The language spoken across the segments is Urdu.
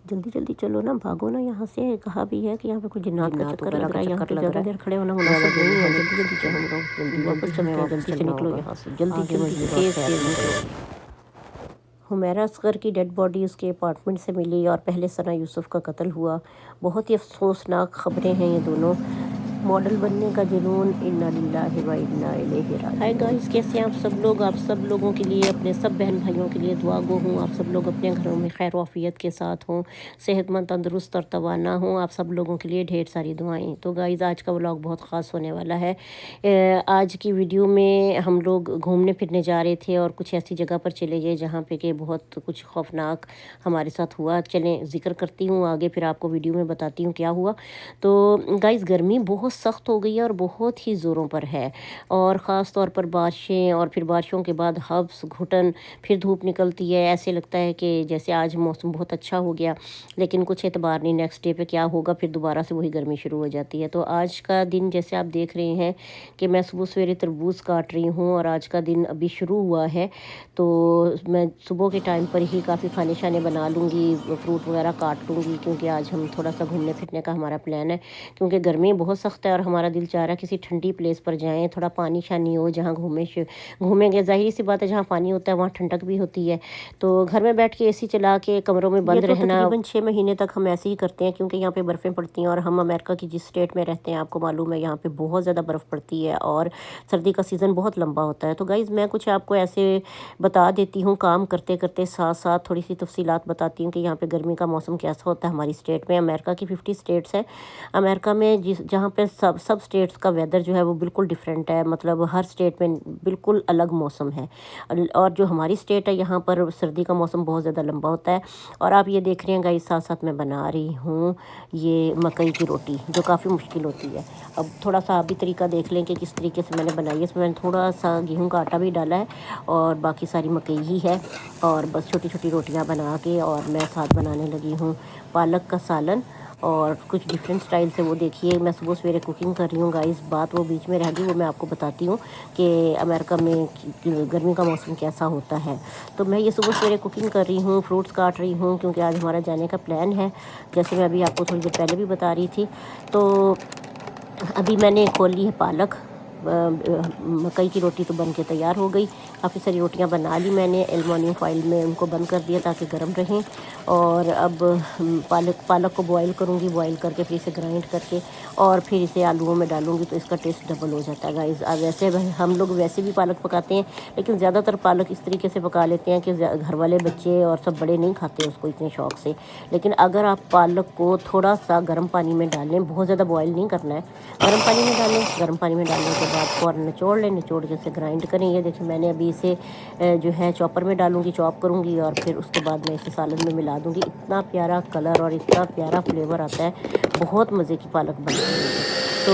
جلدی جلدی چلو نا، بھاگو نا یہاں سے، کہا بھی ہے کہ یہاں پہ کوئی جنات کا چکر لگ رہا ہے، یہاں پہ زیادہ دیر کھڑے ہونا مناسب نہیں ہے، جلدی جلدی چلو، جلدی واپس چلتے ہیں، جلدی سے نکلو یہاں سے، جلدی جلدی تیز تیز نکلو۔ حمیرہ اصغر کی ڈیڈ باڈی اس کے اپارٹمنٹ سے ملی اور پہلے ثنا یوسف کا قتل ہوا۔ بہت ہی افسوسناک خبریں ہیں یہ دونوں۔ ماڈل بننے کا جنون، انا للہ و انا الیہ راجعون۔ ہائے گائز، کیسے ہیں آپ سب لوگ؟ آپ سب لوگوں کے لیے، اپنے سب بہن بھائیوں کے لیے دعا گو ہوں، آپ سب لوگ اپنے گھروں میں خیر و عافیت کے ساتھ ہوں، صحت مند، تندرست اور توانا ہوں، آپ سب لوگوں کے لیے ڈھیر ساری دعائیں۔ تو گائز، آج کا ولاگ بہت خاص ہونے والا ہے۔ آج کی ویڈیو میں ہم لوگ گھومنے پھرنے جا رہے تھے اور کچھ ایسی جگہ پر چلے گئے جہاں پہ کہ بہت کچھ خوفناک ہمارے ساتھ ہوا۔ چلیں ذکر کرتی ہوں آگے، پھر آپ کو ویڈیو میں بتاتی ہوں کیا ہوا۔ تو گائز، گرمی بہت سخت ہو گئی ہے اور بہت ہی زوروں پر ہے، اور خاص طور پر بارشیں، اور پھر بارشوں کے بعد حبس، گھٹن، پھر دھوپ نکلتی ہے، ایسے لگتا ہے کہ جیسے آج موسم بہت اچھا ہو گیا، لیکن کچھ اعتبار نہیں نیکسٹ ڈے پہ کیا ہوگا، پھر دوبارہ سے وہی گرمی شروع ہو جاتی ہے۔ تو آج کا دن جیسے آپ دیکھ رہے ہیں کہ میں صبح سویرے تربوز کاٹ رہی ہوں، اور آج کا دن ابھی شروع ہوا ہے، تو میں صبح کے ٹائم پر ہی کافی کھانے شانے بنا لوں گی، فروٹ وغیرہ کاٹ لوں گی، کیونکہ آج ہم تھوڑا سا گھومنے پھرنے کا ہمارا پلان ہے، کیونکہ گرمی بہت سخت ہے اور ہمارا دل چاہ رہا ہے کسی ٹھنڈی پلیس پر جائیں، تھوڑا پانی شانی ہو جہاں گھومیں گے، ظاہری سی بات ہے جہاں پانی ہوتا ہے وہاں ٹھنڈک بھی ہوتی ہے۔ تو گھر میں بیٹھ کے اے سی چلا کے کمروں میں بند رہنا، تقریباً 6 مہینے تک ہم ایسے ہی کرتے ہیں، کیونکہ یہاں پہ برفیں پڑتی ہیں، اور ہم امریکہ کی جس اسٹیٹ میں رہتے ہیں آپ کو معلوم ہے یہاں پہ بہت زیادہ برف پڑتی ہے اور سردی کا سیزن بہت لمبا ہوتا ہے۔ تو گائز، میں کچھ آپ کو ایسے بتا دیتی ہوں، کام کرتے کرتے ساتھ ساتھ تھوڑی سی تفصیلات بتاتی ہوں کہ یہاں پہ گرمی کا موسم کیسا ہوتا ہے ہماری اسٹیٹ میں۔ امریکہ کی 50 اسٹیٹس ہیں امریکہ میں، جہاں پہ سب اسٹیٹس کا ویدر جو ہے وہ بالکل ڈیفرنٹ ہے، مطلب ہر اسٹیٹ میں بالکل الگ موسم ہے، اور جو ہماری اسٹیٹ ہے یہاں پر سردی کا موسم بہت زیادہ لمبا ہوتا ہے۔ اور آپ یہ دیکھ رہے ہیں گائز، ساتھ ساتھ میں بنا رہی ہوں یہ مکئی کی روٹی، جو کافی مشکل ہوتی ہے۔ اب تھوڑا سا آپ بھی طریقہ دیکھ لیں کہ کس طریقے سے میں نے بنائی ہے۔ اس میں نے تھوڑا سا گیہوں کا آٹا بھی ڈالا ہے اور باقی ساری مکئی ہی ہے، اور بس چھوٹی چھوٹی روٹیاں بنا کے، اور میں ساتھ بنانے لگی ہوں پالک کا سالن، اور کچھ ڈفرینٹ سٹائل سے وہ دیکھیے میں صبح سویرے کوکنگ کر رہی ہوں گائز۔ بات وہ بیچ میں رہ گئی، وہ میں آپ کو بتاتی ہوں کہ امریکہ میں گرمی کا موسم کیسا ہوتا ہے۔ تو میں یہ صبح سویرے کوکنگ کر رہی ہوں، فروٹس کاٹ رہی ہوں، کیونکہ آج ہمارا جانے کا پلان ہے، جیسے میں ابھی آپ کو تھوڑی دیر پہلے بھی بتا رہی تھی۔ تو ابھی میں نے کھول لی ہے پالک، مکئی کی روٹی تو بن کے تیار ہو گئی، کافی ساری روٹیاں بنا لی میں نے، ایلومینیم فائل میں ان کو بند کر دیا تاکہ گرم رہیں۔ اور اب پالک کو بوائل کروں گی، بوائل کر کے پھر اسے گرائنڈ کر کے اور پھر اسے آلوؤں میں ڈالوں گی، تو اس کا ٹیسٹ ڈبل ہو جاتا ہے گائز۔ اب ویسے ہم لوگ ویسے بھی پالک پکاتے ہیں، لیکن زیادہ تر پالک اس طریقے سے پکا لیتے ہیں کہ گھر والے بچے اور سب بڑے نہیں کھاتے اس کو اتنے شوق سے۔ لیکن اگر آپ پالک کو تھوڑا سا گرم پانی میں ڈالیں، بہت زیادہ بوائل نہیں کرنا ہے، گرم پانی میں ڈالیں، گرم پانی میں ڈالنے کے بعد فوراً نچوڑ لیں، نچوڑ کے اسے گرائنڈ کریں۔ یہ دیکھیں میں نے ابھی اسے جو ہے چاپر میں ڈالوں گی، چاپ کروں گی، اور پھر اس کے بعد میں اسے سالن میں ملا دوں گی۔ اتنا پیارا کلر اور اتنا پیارا فلیور آتا ہے، بہت مزے کی پالک بنتی ہے۔ تو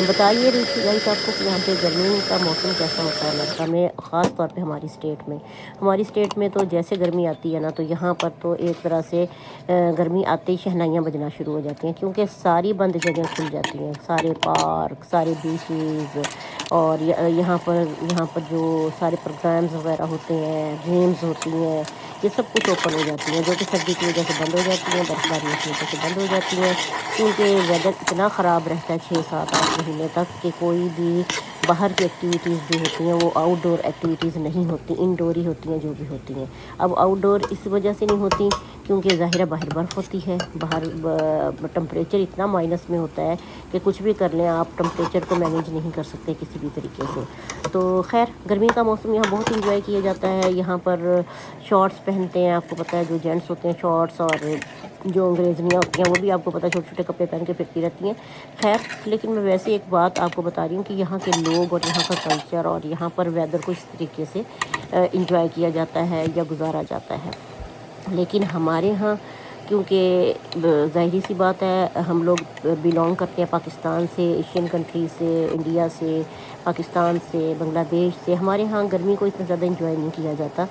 بتائیے رہی تھی گائز آپ کو کہ یہاں پہ گرمی کا موسم کیسا ہوتا ہے امریکہ میں، خاص طور پہ ہماری اسٹیٹ میں۔ ہماری اسٹیٹ میں تو جیسے گرمی آتی ہے نا، تو یہاں پر تو ایک طرح سے گرمی آتے ہی شہنائیاں بجنا شروع ہو جاتی ہیں، کیونکہ ساری بند جگہیں کھل جاتی ہیں، سارے پارک، سارے بیچز، اور یہاں پر جو سارے پروگرامز وغیرہ ہوتے ہیں، گیمز ہوتی ہیں، یہ سب کچھ اوپن ہو جاتی ہیں، جو کہ سردی کی وجہ سے بند ہو جاتی ہیں، برف باری کی وجہ سے بند ہو جاتی ہیں، کیونکہ ویدر اتنا خراب رہتا ہے 6 7 8 مہینے تک کہ کوئی بھی باہر کی ایکٹیویٹیز جو ہوتی ہیں وہ آؤٹ ڈور ایکٹیویٹیز نہیں ہوتی، انڈور ہی ہوتی ہیں جو بھی ہوتی ہیں۔ اب آؤٹ ڈور اس وجہ سے نہیں ہوتی کیونکہ ظاہر ہے باہر برف ہوتی ہے، باہر ٹمپریچر اتنا مائنس میں ہوتا ہے کہ کچھ بھی کر لیں آپ ٹمپریچر کو مینیج نہیں کر سکتے کسی بھی طریقے سے۔ تو خیر، گرمی کا موسم یہاں بہت انجوائے کیا جاتا ہے۔ یہاں پر شارٹس پہنتے ہیں، آپ کو پتہ ہے جو جینٹس ہوتے ہیں شارٹس، اور جو انگریزنیاں ہوتی ہیں وہ بھی آپ کو پتہ ہے چھوٹے چھوٹے کپڑے پہن کے پھرتی رہتی ہیں۔ خیر، لیکن میں ویسے ایک بات آپ کو بتا رہی ہوں کہ یہاں کے لوگ اور یہاں کا کلچر اور یہاں پر ویدر کو اس طریقے سے انجوائے کیا جاتا ہے یا گزارا جاتا ہے۔ لیکن ہمارے ہاں کیونکہ ظاہری سی بات ہے ہم لوگ بیلونگ کرتے ہیں پاکستان سے، ایشین کنٹری سے، انڈیا سے، پاکستان سے، بنگلہ دیش سے، ہمارے ہاں گرمی کو اتنا زیادہ انجوائے نہیں کیا جاتا۔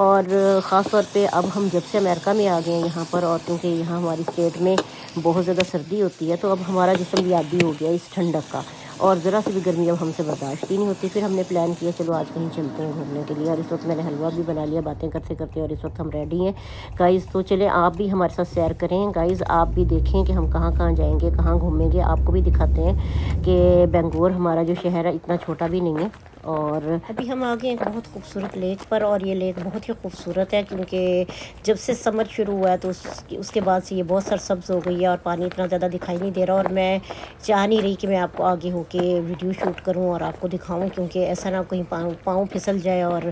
اور خاص طور پہ اب ہم جب سے امریکہ میں آ گئے ہیں یہاں پر، اور کیونکہ یہاں ہماری اسٹیٹ میں بہت زیادہ سردی ہوتی ہے، تو اب ہمارا جسم بھی عادی ہو گیا اس ٹھنڈک کا، اور ذرا سی بھی گرمی اب ہم سے برداشت ہی نہیں ہوتی۔ پھر ہم نے پلان کیا چلو آج کہیں چلتے ہیں گھومنے کے لیے، اور اس وقت میں نے حلوہ بھی بنا لیا باتیں کرتے کرتے، اور اس وقت ہم ریڈی ہیں گائز۔ تو چلیں آپ بھی ہمارے ساتھ سیر کریں گائز، آپ بھی دیکھیں کہ ہم کہاں کہاں جائیں گے، کہاں گھومیں گے، آپ کو بھی دکھاتے ہیں کہ بنگلور ہمارا جو شہر ہے اتنا چھوٹا بھی نہیں ہے۔ اور ابھی ہم آگے ایک بہت خوبصورت لیک پر، اور یہ لیک بہت ہی خوبصورت ہے کیونکہ جب سے سمر شروع ہوا ہے تو اس کے بعد سے یہ بہت سرسبز ہو گئی ہے اور پانی اتنا زیادہ دکھائی نہیں دے رہا، اور میں چاہ نہیں رہی کہ میں آپ کو آگے ہو کے ویڈیو شوٹ کروں اور آپ کو دکھاؤں، کیونکہ ایسا نہ کہیں پاؤں پھسل جائے اور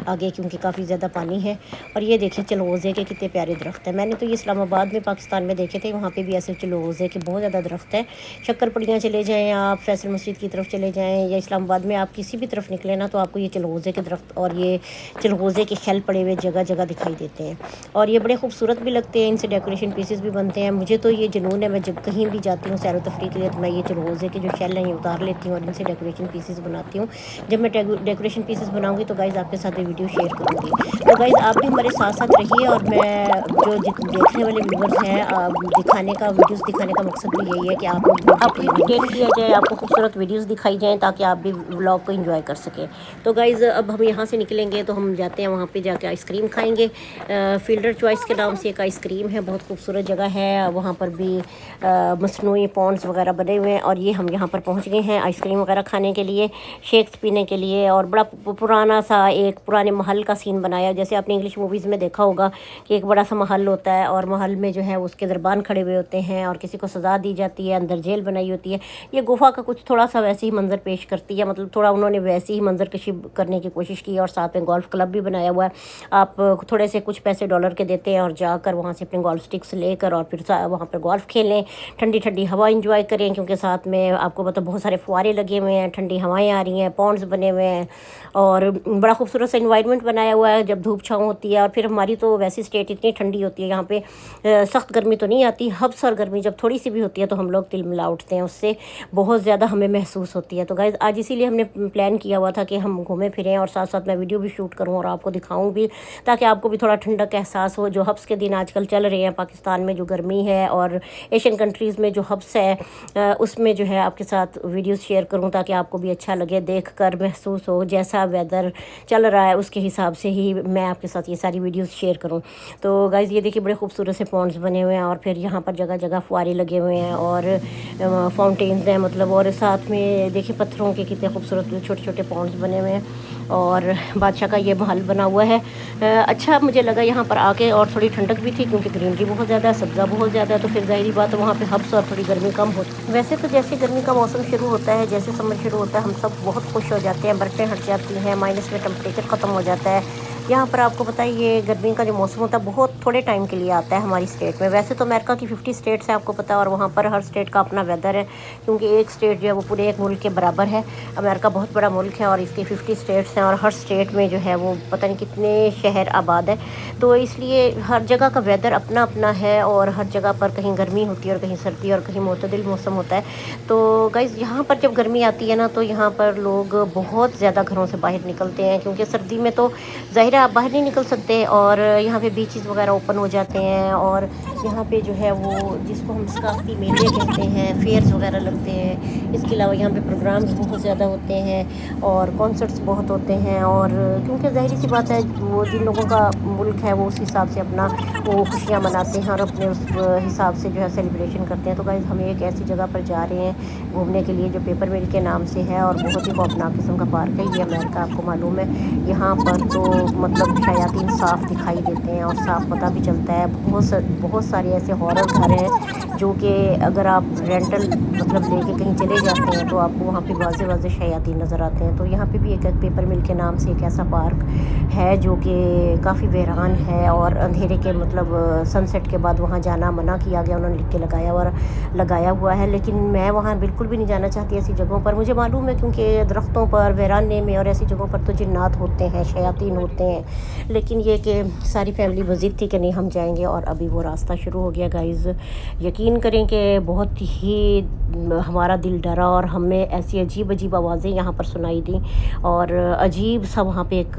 آگے، کیونکہ کافی زیادہ پانی ہے۔ اور یہ دیکھیں چلغوزے کے کتنے پیارے درخت ہیں، میں نے تو یہ اسلام آباد میں پاکستان میں دیکھے تھے، وہاں پہ بھی ایسے چلغوزے کے بہت زیادہ درخت ہیں۔ شکر پڑیاں چلے جائیں آپ، فیصل مسجد کی طرف چلے جائیں، یا اسلام آباد میں آپ کسی بھی طرف نکلے نا تو آپ کو یہ چلغوزے کے درخت اور یہ چلغوزے کے شل پڑے ہوئے جگہ جگہ دکھائی دیتے ہیں، اور یہ بڑے خوبصورت بھی لگتے ہیں، ان سے ڈیکوریشن پیسز بھی بنتے ہیں۔ مجھے تو یہ جنون ہے، میں جب کہیں بھی جاتی ہوں سیر و تفریح کے لیے تو میں یہ چلغوزے کے جو شیل ہیں یہ اتار لیتی ہوں اور ان سے ڈیکوریشن پیسز بناتی ہوں۔ جب میں ڈیکوریشن پیسز بناؤں گی تو گائز آپ کے ساتھ یہ ویڈیو شیئر کروں گی، تو گائز آپ بھی ہمارے ساتھ ساتھ رہیے، اور میں جو دیکھنے والے ویورز ہیں دکھانے کا ویڈیوز دکھانے کا مقصد بھی یہی ہے کہ آپ لوگ بھی انٹرٹین کیا جائے، آپ کو خوبصورت ویڈیوز دکھائی جائیں تاکہ آپ بھی ولاگ کو انجوائے کر سکیں۔ تو گائز اب ہم یہاں سے نکلیں گے تو ہم جاتے ہیں وہاں پہ جا کے آئس کریم کھائیں گے، فیلڈر چوائس کے نام سے ایک آئس کریم ہے، بہت خوبصورت جگہ ہے، وہاں پر بھی مصنوعی پونڈز وغیرہ بنے ہوئے ہیں، اور یہ ہم یہاں پر پہنچ گئے ہیں آئس کریم وغیرہ کھانے کے لیے، شیکس پینے کے لیے، اور بڑا پرانا سا ایک پرانے محل کا سین بنایا، جیسے آپ نے انگلش موویز میں دیکھا ہوگا کہ ایک بڑا سا محل ہوتا ہے اور محل میں جو ہے اس کے دربان کھڑے ہوئے ہوتے ہیں اور کسی کو سزا دی جاتی ہے، اندر جیل بنائی ہوتی ہے۔ یہ گفا کا کچھ تھوڑا سا ویسے ہی منظر پیش کرتی ہے، مطلب تھوڑا انہوں نے ویسے ہی منظر کشی کرنے کی کوشش کی، اور ساتھ میں گولف کلب بھی بنایا ہوا ہے، آپ تھوڑے سے کچھ پیسے ڈالر کے دیتے ہیں اور جا کر وہاں سے اپنے گولف سٹکس لے کر اور پھر وہاں پر گولف کھیلیں، ٹھنڈی ٹھنڈی ہوا انجوائے کریں، کیونکہ ساتھ میں آپ کو پتہ بہت سارے فوارے لگے ہوئے ہیں، ٹھنڈی ہوائیں آ رہی ہیں، پونڈز بنے ہوئے ہیں، اور بڑا خوبصورت سا انوائرمنٹ بنایا ہوا ہے جب دھوپ چھاؤں ہوتی ہے۔ اور پھر ہماری تو ویسی اسٹیٹ اتنی ٹھنڈی ہوتی ہے یہاں پہ، سخت گرمی تو نہیں آتی، ہبس اور گرمی جب تھوڑی سی بھی ہوتی ہے تو ہم لوگ تل ملا اٹھتے ہیں، اس سے بہت زیادہ ہمیں محسوس ہوتی ہے۔ تو گائز آج اسی لیے ہم نے پلان کیا ہوا تھا کہ ہم گھومیں پھریں اور ساتھ ساتھ میں ویڈیو بھی شوٹ کروں اور آپ کو دکھاؤں بھی، تاکہ آپ کو بھی تھوڑا ٹھنڈک کا احساس ہو۔ جو ہبس کے دن آج کل چل رہے ہیں پاکستان میں، جو گرمی ہے، اور ایشین کنٹریز میں جو ہبس ہے، اس میں جو ہے آپ کے ساتھ ویڈیوز شیئر کروں تاکہ آپ کو بھی اچھا لگے، دیکھ کر محسوس ہو، جیسا ویدر چل رہا ہے اس کے حساب سے ہی میں آپ کے ساتھ یہ ساری ویڈیوز شیئر کروں۔ تو گائز یہ دیکھیے بڑے خوبصورت سے پونڈز بنے ہوئے ہیں، اور پھر یہاں پر جگہ جگہ فوارے لگے ہوئے ہیں اور فاؤنٹینز ہیں مطلب، اور ساتھ میں دیکھیے پتھروں کے کتنے خوبصورت چھوٹے چھوٹے پونڈز بنے ہوئے ہیں، اور بادشاہ کا یہ محل بنا ہوا ہے۔ اچھا مجھے لگا یہاں پر آ کے، اور تھوڑی ٹھنڈک بھی تھی کیونکہ گرینری بہت زیادہ ہے، سبزہ بہت زیادہ ہے، تو پھر ظاہری بات ہے وہاں پہ ہبس اور تھوڑی گرمی کم ہوتی ہے۔ ویسے تو جیسے گرمی کا موسم شروع ہوتا ہے، جیسے سمر شروع ہوتا ہے، ہم سب بہت خوش ہو جاتے ہیں، برفیں ہٹ جاتی ہیں، مائنس میں ٹمپریچر ختم ہو جاتا ہے۔ یہاں پر آپ کو پتہ ہے یہ گرمی کا جو موسم ہوتا ہے بہت تھوڑے ٹائم کے لیے آتا ہے ہماری اسٹیٹ میں۔ ویسے تو امریکہ کی 50 اسٹیٹس ہیں آپ کو پتہ ہے، اور وہاں پر ہر اسٹیٹ کا اپنا ویدر ہے، کیونکہ ایک اسٹیٹ جو ہے وہ پورے ایک ملک کے برابر ہے۔ امریکہ بہت بڑا ملک ہے اور اس کے 50 اسٹیٹس ہیں، اور ہر اسٹیٹ میں جو ہے وہ پتہ نہیں کتنے شہر آباد ہے، تو اس لیے ہر جگہ کا ویدر اپنا اپنا ہے، اور ہر جگہ پر کہیں گرمی ہوتی ہے اور کہیں سردی اور کہیں معتدل موسم ہوتا ہے۔ تو گائز یہاں پر جب گرمی آتی ہے نا تو یہاں پر لوگ بہت زیادہ گھروں سے باہر نکلتے ہیں، کیونکہ سردی میں تو ظاہر ہے آپ باہر نہیں نکل سکتے، اور یہاں پہ بیچز وغیرہ اوپن ہو جاتے ہیں، اور یہاں پہ جو ہے وہ جس کو ہم ثقافتی میلے کہتے ہیں، فیئرز وغیرہ لگتے ہیں۔ اس کے علاوہ یہاں پہ پروگرامز بہت زیادہ ہوتے ہیں اور کانسرٹس بہت ہوتے ہیں، اور کیونکہ ظاہری سی بات ہے وہ جن لوگوں کا ملک ہے وہ اس حساب سے اپنا وہ خوشیاں مناتے ہیں اور اپنے اس حساب سے جو ہے سیلیبریشن کرتے ہیں۔ تو گائز ہم ایک ایسی جگہ پر جا رہے ہیں گھومنے کے لیے جو پیپر مل کے نام سے ہے، اور بہت ہی خوفناک قسم کا پارک ہے یہ، امریکہ آپ کو معلوم ہے۔ یہاں پر تو مطلب شیاطین صاف دکھائی دیتے ہیں اور صاف پتہ بھی چلتا ہے، بہت سارے ایسے ہارر گھر ہیں جو کہ اگر آپ رینٹل مطلب لے کے کہیں چلے جاتے ہیں تو آپ کو وہاں پہ واضح واضح شیاطین نظر آتے ہیں۔ تو یہاں پہ بھی ایک پیپر مل کے نام سے ایک ایسا پارک ہے جو کہ کافی ویران ہے، اور اندھیرے کے مطلب سن سیٹ کے بعد وہاں جانا منع کیا گیا، انہوں نے لکھ کے لگایا ہوا ہے، لیکن میں وہاں بالکل بھی نہیں جانا چاہتی ایسی جگہوں پر۔ مجھے معلوم ہے کیونکہ درختوں پر، ویرانے میں اور ایسی جگہوں پر تو جنات ہوتے ہیں، شیاطین ہوتے ہیں، لیکن یہ کہ ساری فیملی ضد تھی کہ نہیں ہم جائیں گے، اور ابھی وہ راستہ شروع ہو گیا گائز۔ یقین کریں کہ بہت ہی ہمارا دل ڈرا، اور ہمیں ایسی عجیب عجیب آوازیں یہاں پر سنائی دیں، اور عجیب سا وہاں پہ ایک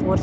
4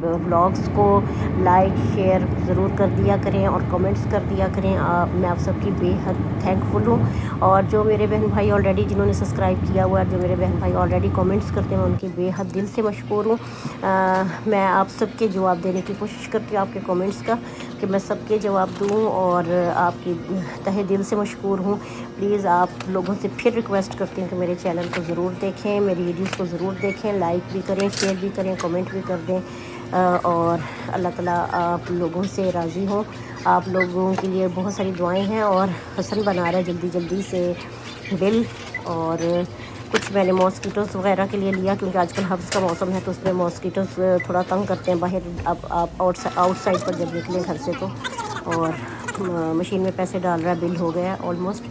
بلاگس کو لائک شیئر ضرور کر دیا کریں اور کمنٹس کر دیا کریں. میں آپ سب کی بے حد تھینک فل ہوں. اور جو میرے بہن بھائی آلریڈی جنہوں نے سبسکرائب کیا ہوا ہے، جو میرے بہن بھائی آلریڈی کمنٹس کرتے ہیں، ان کی بے حد دل سے مشکور ہوں. میں آپ سب کے جواب دینے کی کوشش کرتی ہوں، آپ کے کمنٹس کا، کہ میں سب کے جواب دوں، اور آپ کی تہہ دل سے مشکور ہوں. پلیز آپ لوگوں سے پھر ریکویسٹ کرتی ہوں کہ میرے چینل کو ضرور دیکھیں، میری ویڈیوز کو ضرور دیکھیں، لائک بھی کریں، شیئر بھی کریں، کمنٹ بھی کر دیں. اور اللہ تعالیٰ آپ لوگوں سے راضی ہوں. آپ لوگوں کے لیے بہت ساری دعائیں ہیں. اور حسن بنا رہا ہے جلدی جلدی سے بل، اور کچھ میں نے ماسکیٹوز وغیرہ کے لیے لیا، کیونکہ آج کل ہبس کا موسم ہے تو اس میں ماسکیٹوز تھوڑا تنگ کرتے ہیں باہر. اب آپ آؤٹ سائڈ پر جب نکلیں گھر سے تو. اور مشین میں پیسے ڈال رہا ہے، بل ہو گیا آلموسٹ،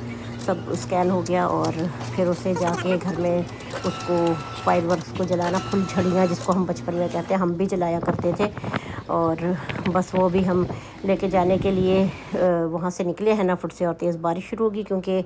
سب اسکین ہو گیا. اور پھر اسے جا کے گھر میں اس کو فائر ورکس کو جلانا، پھل جھڑیاں جس کو ہم بچپن میں کہتے ہیں، ہم بھی جلایا کرتے تھے. اور بس وہ بھی ہم لے کے جانے کے لیے وہاں سے نکلے ہیں نفٹ سے. اور تیز بارش شروع ہوگی، کیونکہ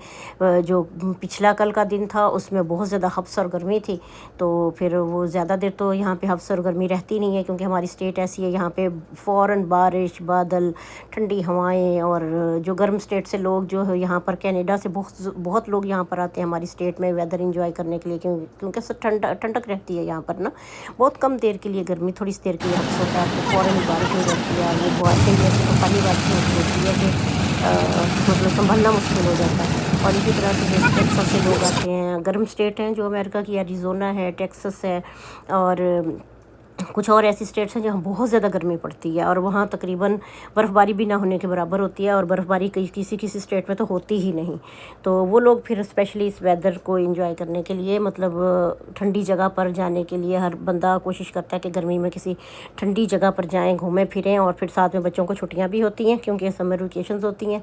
جو پچھلا کل کا دن تھا اس میں بہت زیادہ ہبس اور گرمی تھی. تو پھر وہ زیادہ دیر تو یہاں پہ ہبس اور گرمی رہتی نہیں ہے، کیونکہ ہماری اسٹیٹ ایسی ہے، یہاں پہ فوراً بارش، بادل، ٹھنڈی ہوائیں. اور جو گرم اسٹیٹ سے لوگ جو ہے یہاں پر کینیڈا سے بہت لوگ یہاں پر آتے ہیں ہماری اسٹیٹ میں ویدر انجوائے کرنے کے لیے، کیونکہ سب ٹھنڈک رہتی ہے یہاں پر نا. بہت کم دیر کے لیے گرمی، تھوڑی سی دیر کے لیے ہبس ہوتا ہے، تو فوراً بارش ہو جاتی ہے. اور وہ بارشیں بھی ایسی طوفانی بارشیں ہوتی ہے کہ مطلب سنبھلنا مشکل ہو جاتا ہے. اور اسی طرح سے جو ٹیکساس سے لوگ آتے ہیں، گرم اسٹیٹ ہیں جو امریکہ کی، ایریزونا ہے، ٹیکساس ہے، اور کچھ اور ایسی اسٹیٹس ہیں جہاں بہت زیادہ گرمی پڑتی ہے، اور وہاں تقریباً برف باری بھی نہ ہونے کے برابر ہوتی ہے. اور برف باری کسی اسٹیٹ میں تو ہوتی ہی نہیں. تو وہ لوگ پھر اسپیشلی اس ویدر کو انجوائے کرنے کے لیے، مطلب ٹھنڈی جگہ پر جانے کے لیے ہر بندہ کوشش کرتا ہے کہ گرمی میں کسی ٹھنڈی جگہ پر جائیں، گھومیں پھریں. اور پھر ساتھ میں بچوں کو چھٹیاں بھی ہوتی ہیں، کیونکہ سمر ویکیشنز ہوتی ہیں.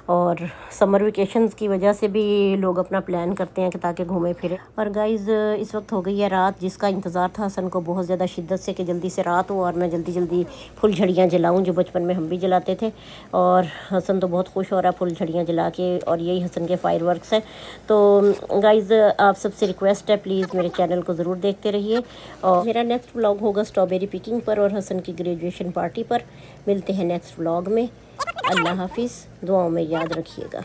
اور سمر ویکیشنز کی وجہ سے بھی لوگ اپنا پلان کرتے ہیں کہ تاکہ گھومیں پھریں. اور گائز اس وقت ہو گئی ہے رات، جس کا انتظار تھا حسن کو بہت زیادہ شدت سے کہ جلدی سے رات ہو اور میں جلدی جلدی پھل جھڑیاں جلاؤں، جو بچپن میں ہم بھی جلاتے تھے. اور حسن تو بہت خوش ہو رہا ہے پھل جھڑیاں جلا کے، اور یہی حسن کے فائر ورکس ہیں. تو گائز آپ سب سے ریکویسٹ ہے، پلیز میرے چینل کو ضرور دیکھتے رہیے. اور میرا نیکسٹ ولاگ ہوگا اسٹرابیری پکنگ پر اور حسن کی گریجویشن پارٹی پر. ملتے ہیں نیکسٹ ولاگ میں. اللہ حافظ، دعاؤں میں یاد رکھیے گا.